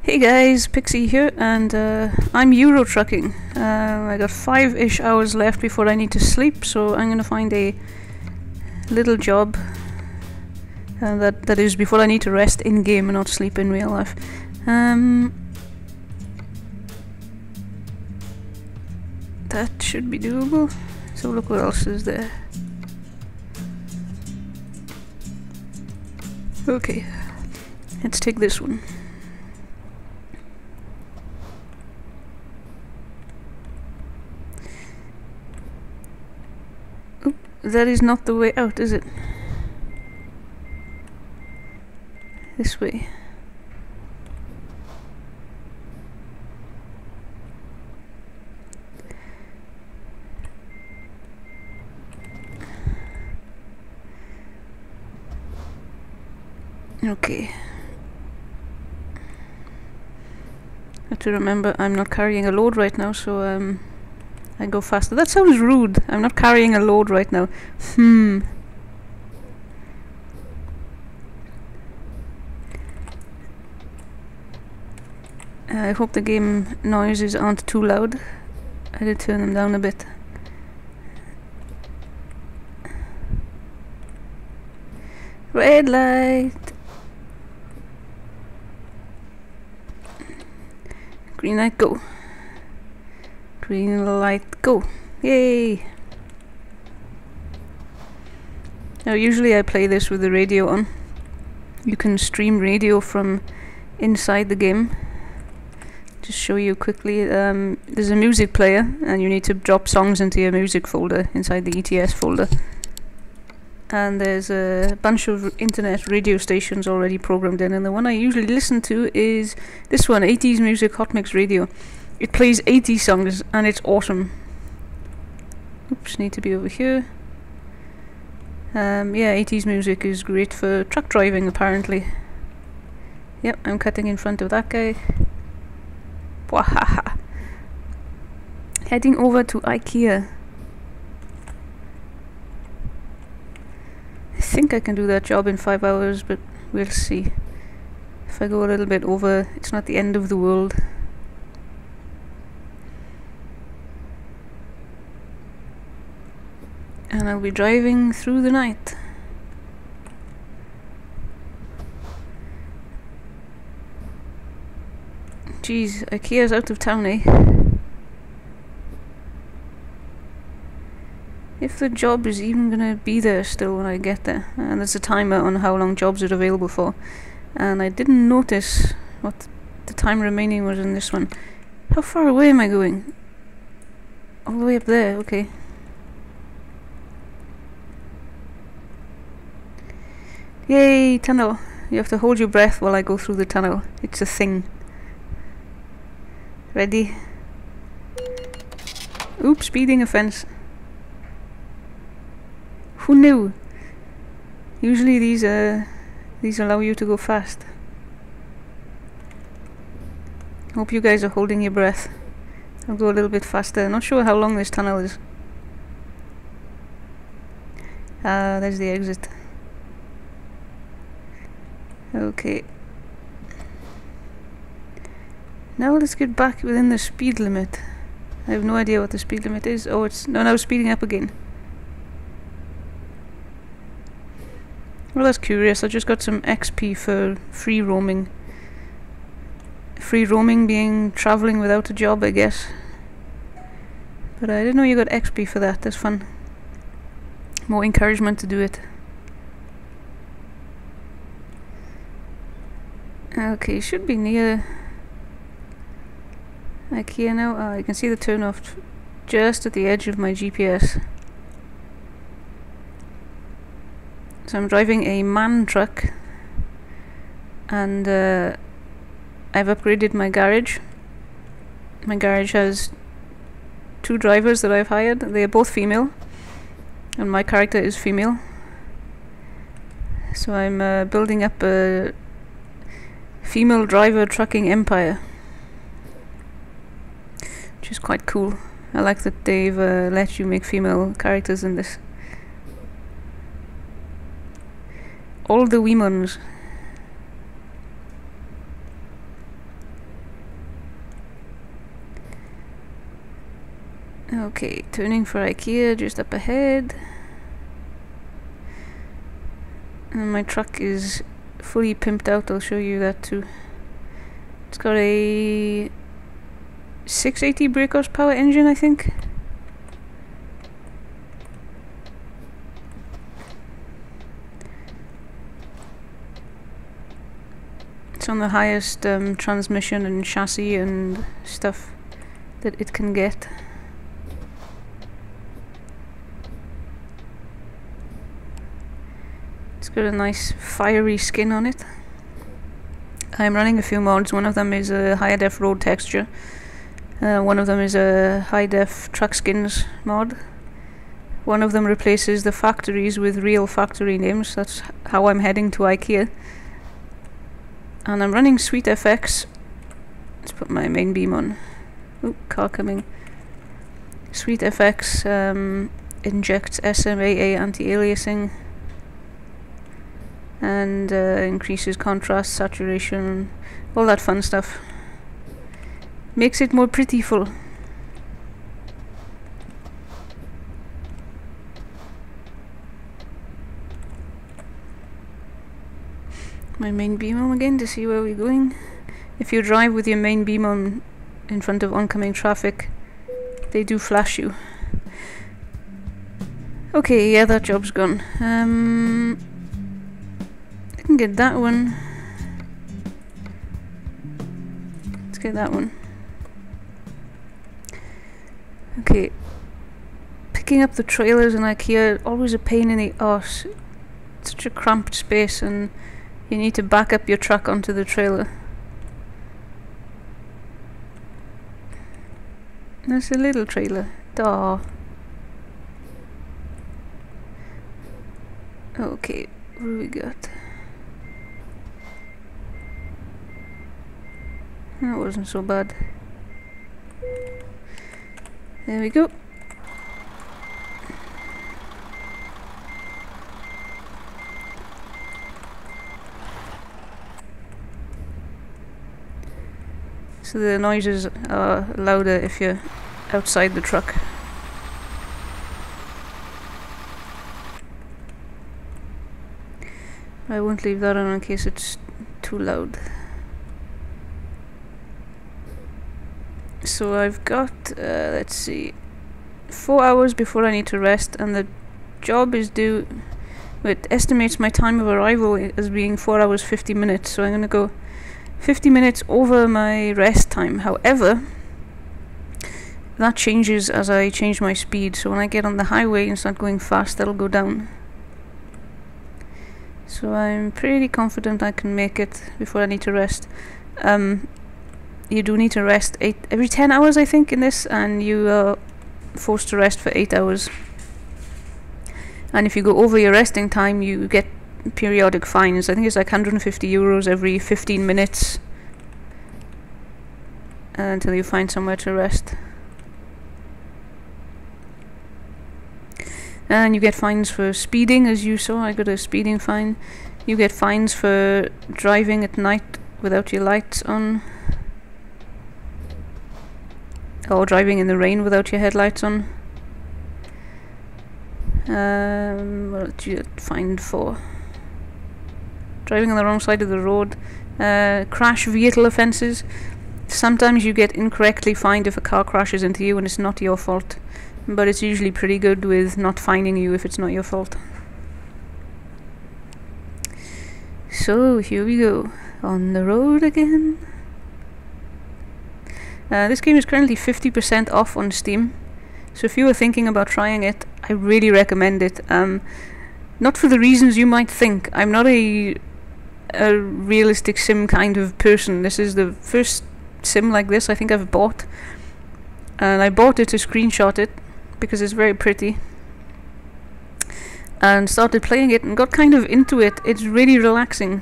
Hey guys, Pixie here, and I'm Eurotrucking. I got 5-ish hours left before I need to sleep, so I'm gonna find a little job that is before I need to rest in game and not sleep in real life. That should be doable. So look what else is there. Okay, let's take this one. Oop, that is not the way out, is it? This way. Okay. Have to remember I'm not carrying a load right now, so I go faster. That sounds rude. I'm not carrying a load right now. I hope the game noises aren't too loud. I did turn them down a bit. Red light. Green light, go. Green light, go. Yay! Now usually I play this with the radio on. You can stream radio from inside the game. Just show you quickly, there's a music player and you need to drop songs into your music folder inside the ETS folder. And there's a bunch of internet radio stations already programmed in, and the one I usually listen to is this one, 80s Music Hot Mix Radio. It plays 80s songs and it's awesome. Oops, need to be over here. Yeah, 80s music is great for truck driving apparently. Yep, I'm cutting in front of that guy. Wahaha. Heading over to IKEA. I think I can do that job in 5 hours, but we'll see. If I go a little bit over, it's not the end of the world. And I'll be driving through the night. Jeez, IKEA's out of town, eh? If the job is even gonna be there still when I get there. And there's a timer on how long jobs are available for. And I didn't notice what the time remaining was in this one. How far away am I going? All the way up there, okay. Yay, tunnel. You have to hold your breath while I go through the tunnel. It's a thing. Ready? Oops, speeding offense. Who knew? Usually these allow you to go fast. Hope you guys are holding your breath. I'll go a little bit faster. Not sure how long this tunnel is. There's the exit. Okay. Now let's get back within the speed limit. I have no idea what the speed limit is. Oh, it's now speeding up again. Well, that's curious. I just got some XP for free roaming. Free roaming being travelling without a job, I guess. But I didn't know you got XP for that. That's fun. More encouragement to do it. Okay, should be near IKEA now. You can see the turnoff just at the edge of my GPS. So I'm driving a MAN truck, and I've upgraded my garage. My garage has 2 drivers that I've hired. They are both female, and my character is female. So I'm building up a female driver trucking empire, which is quite cool. I like that they've let you make female characters in this. All the women's. Okay, turning for IKEA just up ahead. And my truck is fully pimped out, I'll show you that too. It's got a 680 brake horsepower engine, I think. It's on the highest transmission and chassis and stuff that it can get. It's got a nice fiery skin on it. I'm running a few mods. One of them is a high def road texture. One of them is a high def truck skins mod. One of them replaces the factories with real factory names. That's how I'm heading to IKEA. And I'm running Sweet FX. Let's put my main beam on. Oop, car coming. Sweet FX injects SMAA anti-aliasing and increases contrast, saturation, all that fun stuff. Makes it more prettyful. My main beam on again to see where we're going. If you drive with your main beam on in front of oncoming traffic, they do flash you. Okay, yeah, that job's gone. I can get that one. Let's get that one. Okay. Picking up the trailers in IKEA, always a pain in the arse. It's such a cramped space and you need to back up your truck onto the trailer. That's a little trailer. Duh. Okay, what do we got? That wasn't so bad. There we go. So the noises are louder if you're outside the truck. I won't leave that on in case it's too loud. So I've got, let's see, 4 hours before I need to rest, and the job is due, it estimates my time of arrival as being 4 hours 50 minutes, so I'm going to go 50 minutes over my rest time. However, that changes as I change my speed, so when I get on the highway and start going fast, that'll go down. So I'm pretty confident I can make it before I need to rest. You do need to rest every 10 hours, I think, in this, and you are forced to rest for 8 hours. And if you go over your resting time, you get periodic fines. I think it's like €150 every 15 minutes until you find somewhere to rest. And you get fines for speeding, as you saw. I got a speeding fine. You get fines for driving at night without your lights on, or driving in the rain without your headlights on. What did you get fined for? Driving on the wrong side of the road. Crash vehicle offences. Sometimes you get incorrectly fined if a car crashes into you and it's not your fault, but it's usually pretty good with not fining you if it's not your fault. So here we go, on the road again. This game is currently 50% off on Steam, so if you were thinking about trying it, I really recommend it. Not for the reasons you might think. I'm not a realistic sim kind of person. This is the first sim like this I think I've bought, and I bought it to screenshot it because it's very pretty, and started playing it and got kind of into it. It's really relaxing,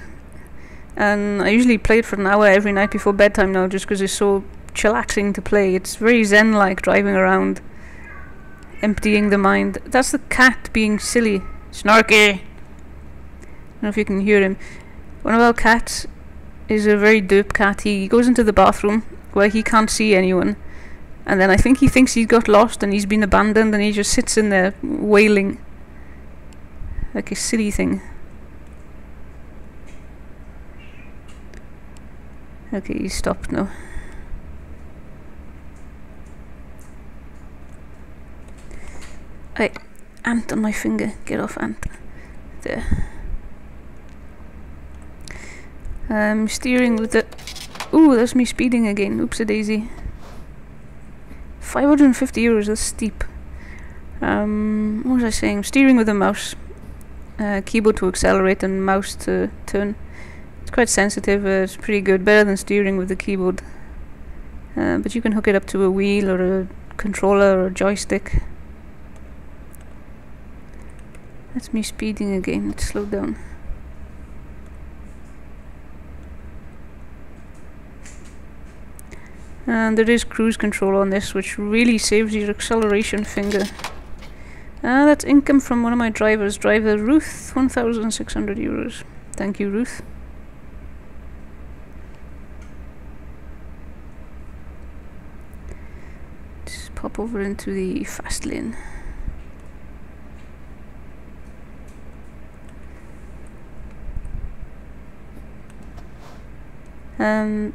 and I usually play it for an hour every night before bedtime now, just because it's so chillaxing to play. It's very zen-like, driving around, emptying the mind. That's the cat being silly. Snarky! I don't know if you can hear him. One of our cats is a very dope cat. He goes into the bathroom where he can't see anyone, And then I think he thinks he's got lost and he's been abandoned, and he just sits in there wailing like a silly thing. Okay, he's stopped now. Hey, ant on my finger. Get off, ant. There. Steering with the... Ooh, that's me speeding again. Oops-a-daisy. 550 euros, that's steep. What was I saying? Steering with the mouse. Keyboard to accelerate and mouse to turn. It's quite sensitive, it's pretty good. Better than steering with the keyboard. But you can hook it up to a wheel or a controller or a joystick. That's me speeding again. Let's slow down. And there is cruise control on this, which really saves your acceleration finger. That's income from one of my drivers, driver Ruth, 1,600 euros. Thank you, Ruth. Just pop over into the fast lane.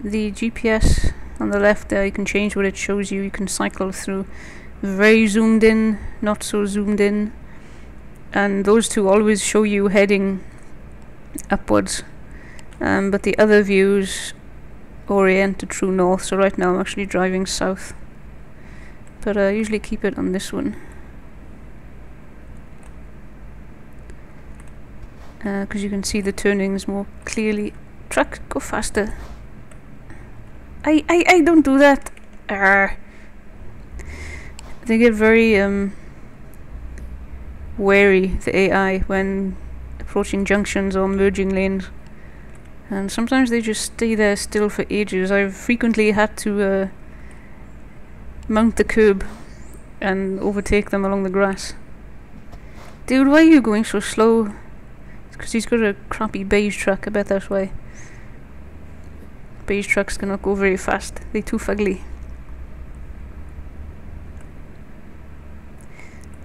The GPS on the left there, you can change what it shows you. You can cycle through very zoomed in, not so zoomed in, and those two always show you heading upwards, but the other views orient to true north. So right now I'm actually driving south, but I usually keep it on this one because you can see the turnings more clearly. Truck, go faster. I don't do that. They get very wary, the AI, when approaching junctions or merging lanes, and sometimes they just stay there still for ages. I've frequently had to mount the curb and overtake them along the grass. Dude, why are you going so slow? It's because he's got a crappy beige truck, I bet that's why. Beige trucks cannot go very fast, they're too fugly.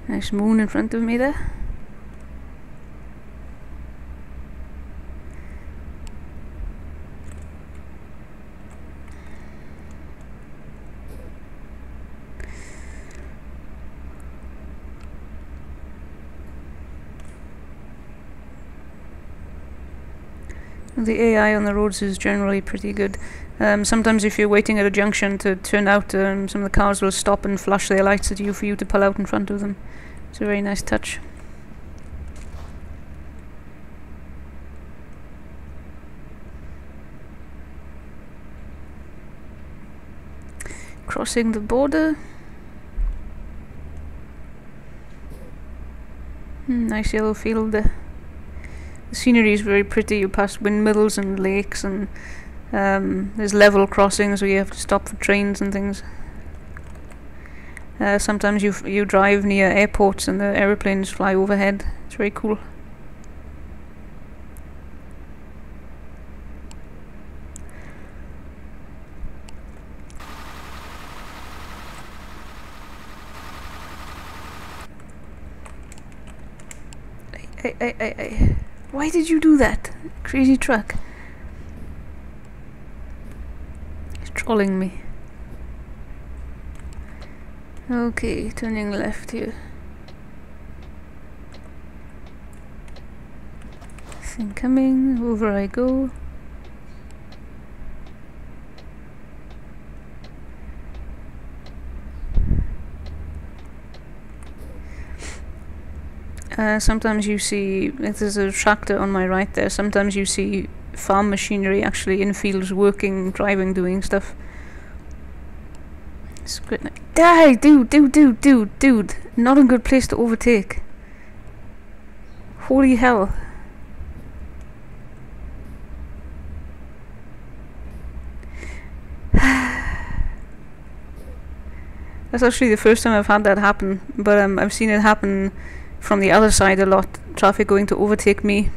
Nice moon in front of me there. The AI on the roads is generally pretty good. Sometimes if you're waiting at a junction to turn out, some of the cars will stop and flash their lights at you for you to pull out in front of them. It's a very nice touch. Crossing the border. Nice yellow field there. The scenery is very pretty. You pass windmills and lakes, and there's level crossings where you have to stop for trains and things. Sometimes you drive near airports and the aeroplanes fly overhead. It's very cool. Hey. Why did you do that? Crazy truck. He's trolling me. Okay, turning left here. Thing coming, over I go. Sometimes you see, there's a tractor on my right there, sometimes you see farm machinery actually in fields working, driving, doing stuff. It's great. Die! Dude! Not a good place to overtake. Holy hell. That's actually the first time I've had that happen, but I've seen it happen from the other side a lot. Traffic going to overtake me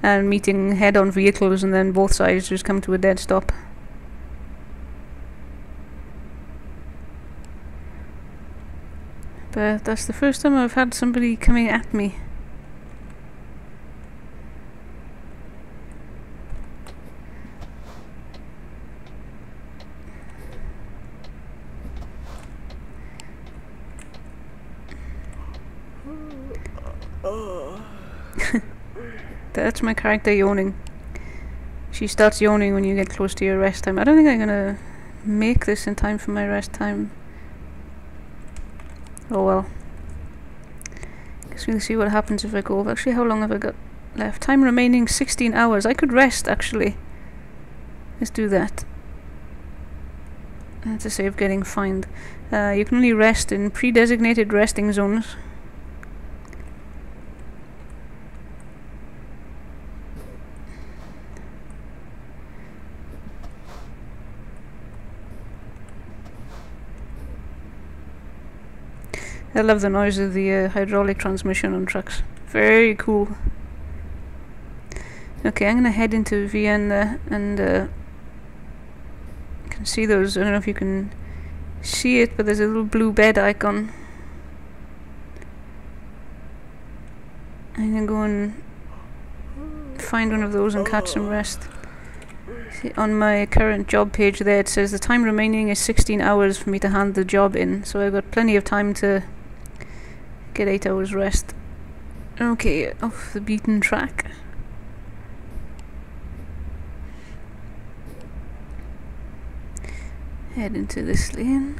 and meeting head-on vehicles, and then both sides just come to a dead stop. But that's the first time I've had somebody coming at me. That's my character yawning. She starts yawning when you get close to your rest time. I don't think I'm gonna make this in time for my rest time. Oh well. Guess we'll see what happens if I go over. Actually, how long have I got left? Time remaining 16 hours. I could rest, actually. Let's do that. To save getting fined. You can only rest in pre-designated resting zones. I love the noise of the hydraulic transmission on trucks. Very cool. Okay, I'm gonna head into Vienna and you can see those. I don't know if you can see it, but there's a little blue bed icon. I'm gonna go and find one of those and catch some rest. See, on my current job page there it says the time remaining is 16 hours for me to hand the job in, so I've got plenty of time to get 8 hours rest. Okay, off the beaten track. Head into this lane.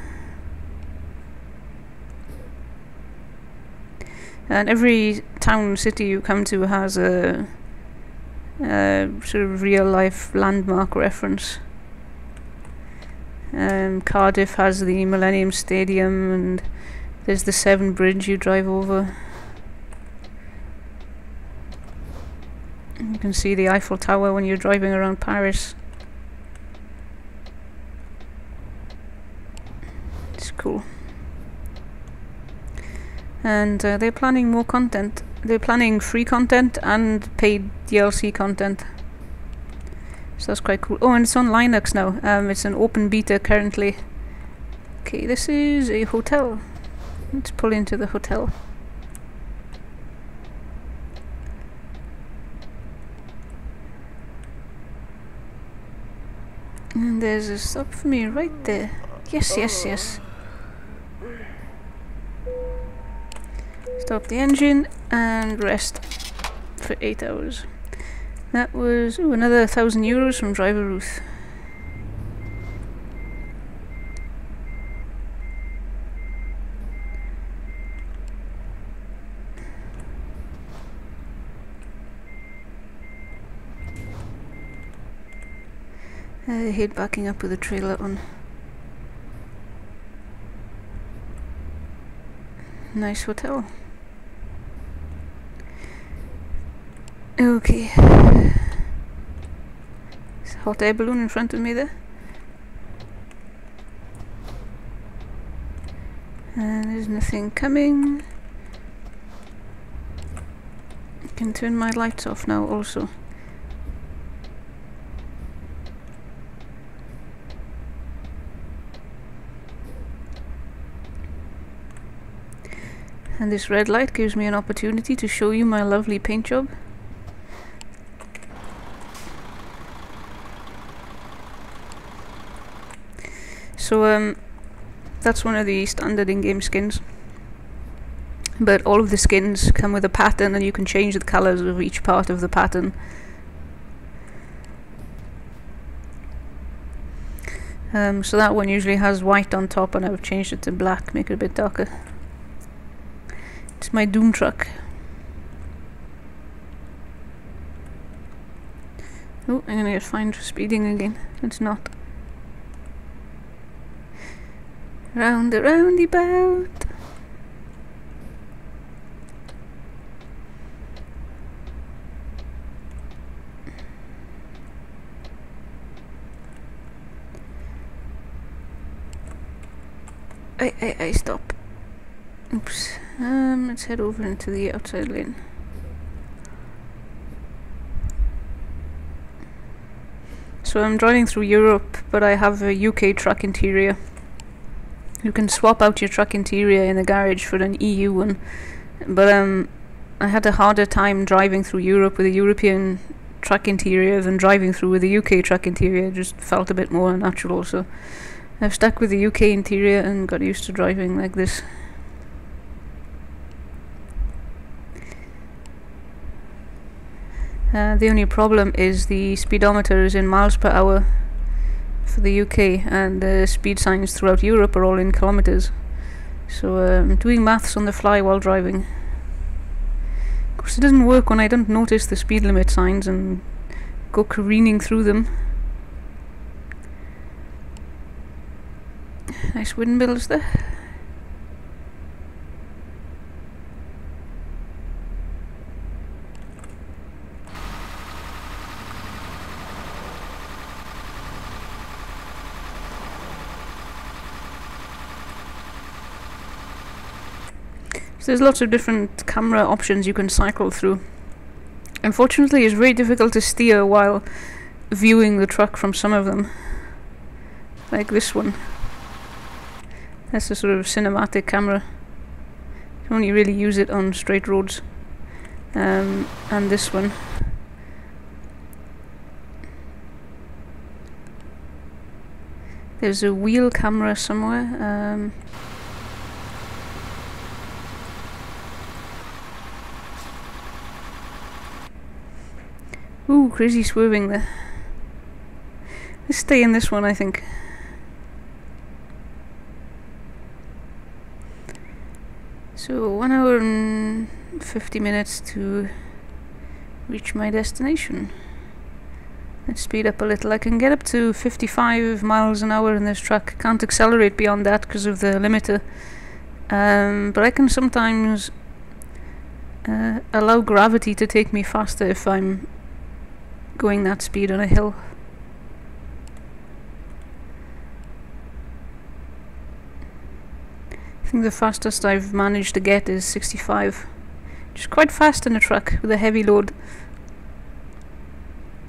And every town, city you come to has a sort of real life landmark reference. Cardiff has the Millennium Stadium, and there's the Severn Bridge you drive over. And you can see the Eiffel Tower when you're driving around Paris. It's cool. And they're planning more content. They're planning free content and paid DLC content. So that's quite cool. Oh, and it's on Linux now. It's an open beta currently. Okay, this is a hotel. Let's pull into the hotel. And there's a stop for me right there. Yes, yes, yes. Stop the engine and rest for 8 hours. That was another 1,000 euros from driver Ruth. I hate backing up with a trailer on. Nice hotel. Okay. There's a hot air balloon in front of me there. And there's nothing coming. I can turn my lights off now also. And this red light gives me an opportunity to show you my lovely paint job. So that's one of the standard in-game skins. But all of the skins come with a pattern, and you can change the colours of each part of the pattern. So that one usually has white on top, and I've changed it to black, make it a bit darker. It's my Doom truck. Oh, I'm gonna get fined for speeding again. It's not. Round the roundabout. I stop. Oops. Let's head over into the outside lane. So I'm driving through Europe, but I have a UK truck interior, You can swap out your truck interior in the garage for an EU one, but I had a harder time driving through Europe with a European truck interior than driving through with a UK truck interior. It just felt a bit more natural, so I've stuck with the UK interior and got used to driving like this. The only problem is the speedometer is in miles per hour for the UK, and the speed signs throughout Europe are all in kilometers. So I'm doing maths on the fly while driving. Of course, it doesn't work when I don't notice the speed limit signs and go careening through them. Nice windmills there. So there's lots of different camera options you can cycle through. Unfortunately, it's very difficult to steer while viewing the truck from some of them. Like this one. That's a sort of cinematic camera. You can only really use it on straight roads. And this one. There's a wheel camera somewhere. Ooh, crazy swerving there. Let's stay in this one, I think. So 1 hour and 50 minutes to reach my destination. Let's speed up a little. I can get up to 55 miles an hour in this truck. Can't accelerate beyond that because of the limiter. But I can sometimes allow gravity to take me faster if I'm going that speed on a hill. I think the fastest I've managed to get is 65, which is quite fast in a truck with a heavy load.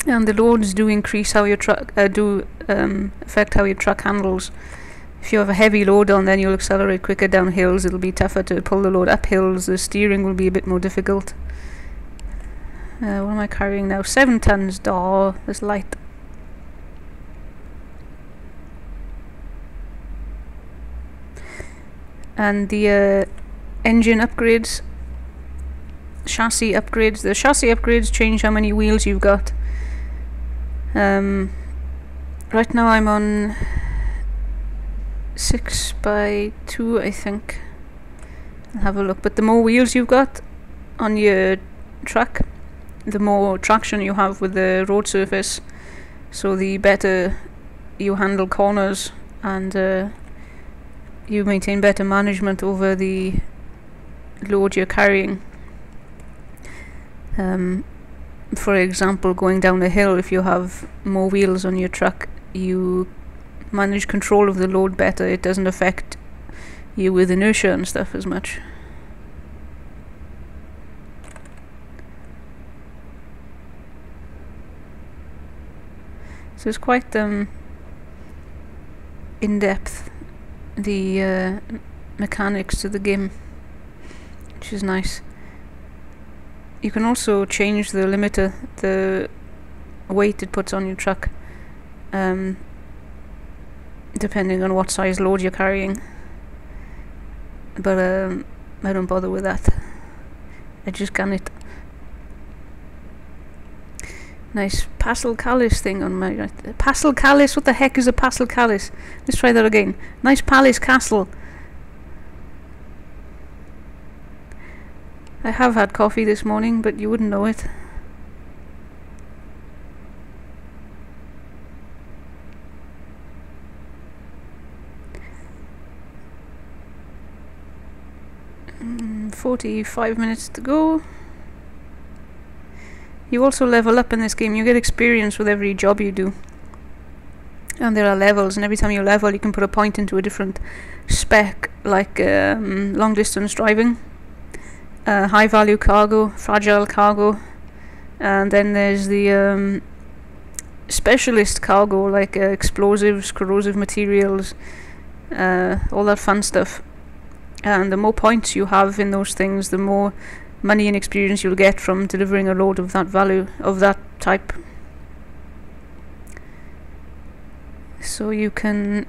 And the loads do increase how your truck affect how your truck handles. If you have a heavy load on, then you'll accelerate quicker down hills. It'll be tougher to pull the load up hills. The steering will be a bit more difficult. What am I carrying now? 7 tons. Oh, that's light. And the engine upgrades, chassis upgrades. The chassis upgrades change how many wheels you've got. Right now I'm on 6x2, I think. I'll have a look. But the more wheels you've got on your truck, the more traction you have with the road surface, so the better you handle corners, and you maintain better management over the load you're carrying. For example, going down a hill, if you have more wheels on your truck, you manage control of the load better. It doesn't affect you with inertia and stuff as much. So it's quite in-depth, the mechanics to the game, which is nice. You can also change the limiter, the weight it puts on your truck, depending on what size load you're carrying. But I don't bother with that. I just gun it. Nice Pastel Calice thing on my right. Pastel Calice? What the heck is a Pastel Calice? Let's try that again. Nice Palace Castle. I have had coffee this morning, but you wouldn't know it. Mm, 45 minutes to go. You also level up in this game. You get experience with every job you do. And there are levels, and every time you level you can put a point into a different spec, like long distance driving, high value cargo, fragile cargo, and then there's the specialist cargo, like explosives, corrosive materials, all that fun stuff. And the more points you have in those things, the more money and experience you'll get from delivering a load of that value, of that type. So you can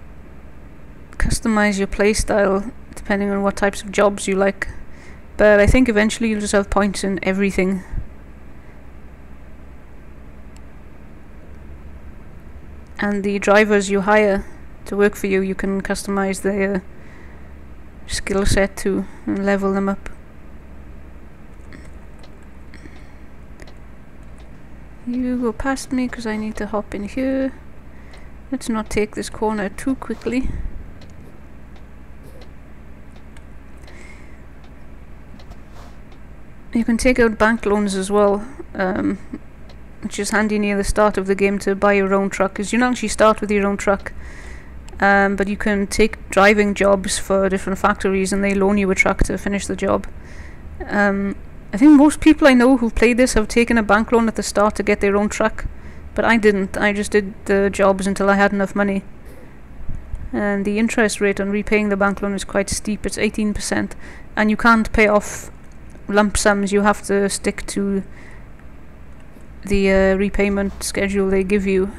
customize your playstyle depending on what types of jobs you like, but I think eventually you'll just have points in everything. And the drivers you hire to work for you, you can customize their skill set to and level them up. You go past me because I need to hop in here. Let's not take this corner too quickly. You can take out bank loans as well, which is handy near the start of the game to buy your own truck, because you don't actually start with your own truck, but you can take driving jobs for different factories and they loan you a truck to finish the job. I think most people I know who've played this have taken a bank loan at the start to get their own truck, but I didn't. I just did the jobs until I had enough money. And the interest rate on repaying the bank loan is quite steep. It's 18%, and you can't pay off lump sums. You have to stick to the repayment schedule they give you,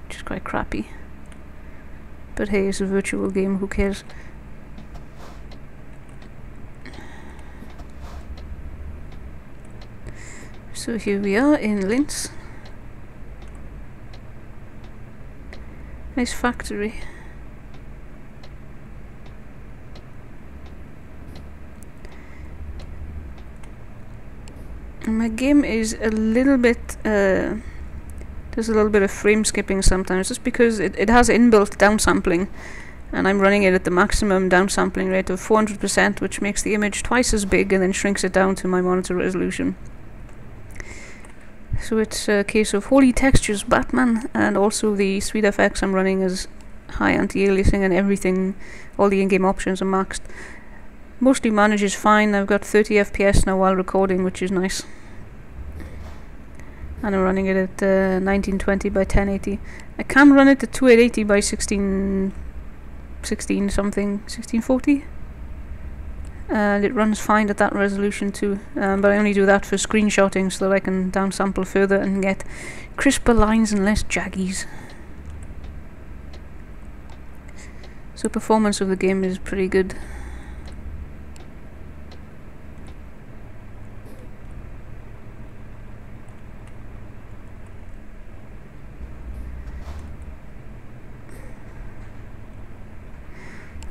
which is quite crappy. But hey, it's a virtual game, who cares? So here we are in Linz. Nice factory. And my game is a little bit there's a little bit of frame skipping sometimes, just because it has inbuilt downsampling, and I'm running it at the maximum downsampling rate of 400%, which makes the image twice as big and then shrinks it down to my monitor resolution. So it's a case of holy textures, Batman, and also the SweetFX I'm running is high anti-aliasing and everything, all the in-game options are maxed. Mostly manages fine. I've got 30 FPS now while recording, which is nice. And I'm running it at 1920 by 1080. I can run it at 2880 by 1640. And it runs fine at that resolution too, but I only do that for screenshotting so that I can downsample further and get crisper lines and less jaggies. So performance of the game is pretty good.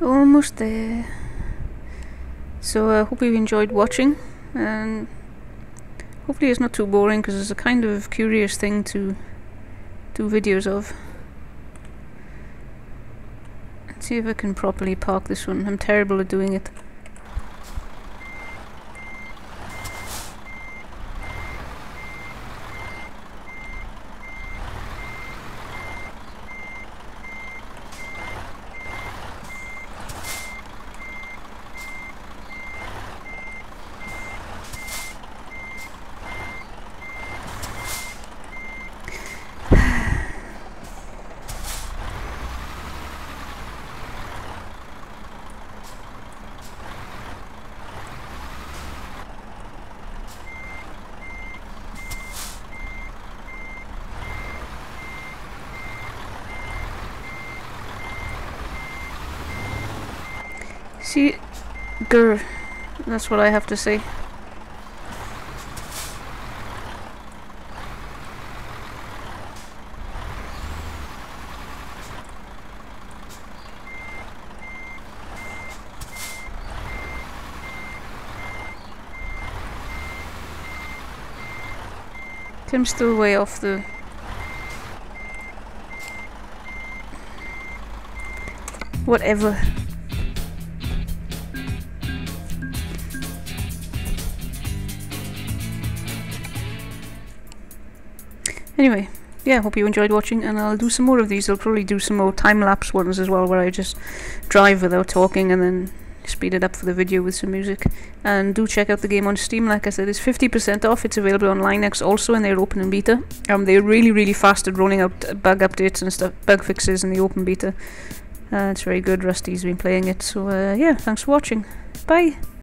Almost there. So I hope you've enjoyed watching, and hopefully it's not too boring, because it's a kind of curious thing to do videos of. Let's see if I can properly park this one. I'm terrible at doing it. See, grr, that's what I have to say. Tim's still way off the... whatever. Anyway, yeah, hope you enjoyed watching, and I'll do some more of these. I'll probably do some more time-lapse ones as well, where I just drive without talking and then speed it up for the video with some music. And do check out the game on Steam. Like I said, it's 50% off. It's available on Linux also, and they're open in beta. They're really fast at rolling out bug updates and stuff, bug fixes in the open beta. It's very good. Rusty's been playing it, so yeah, thanks for watching. Bye!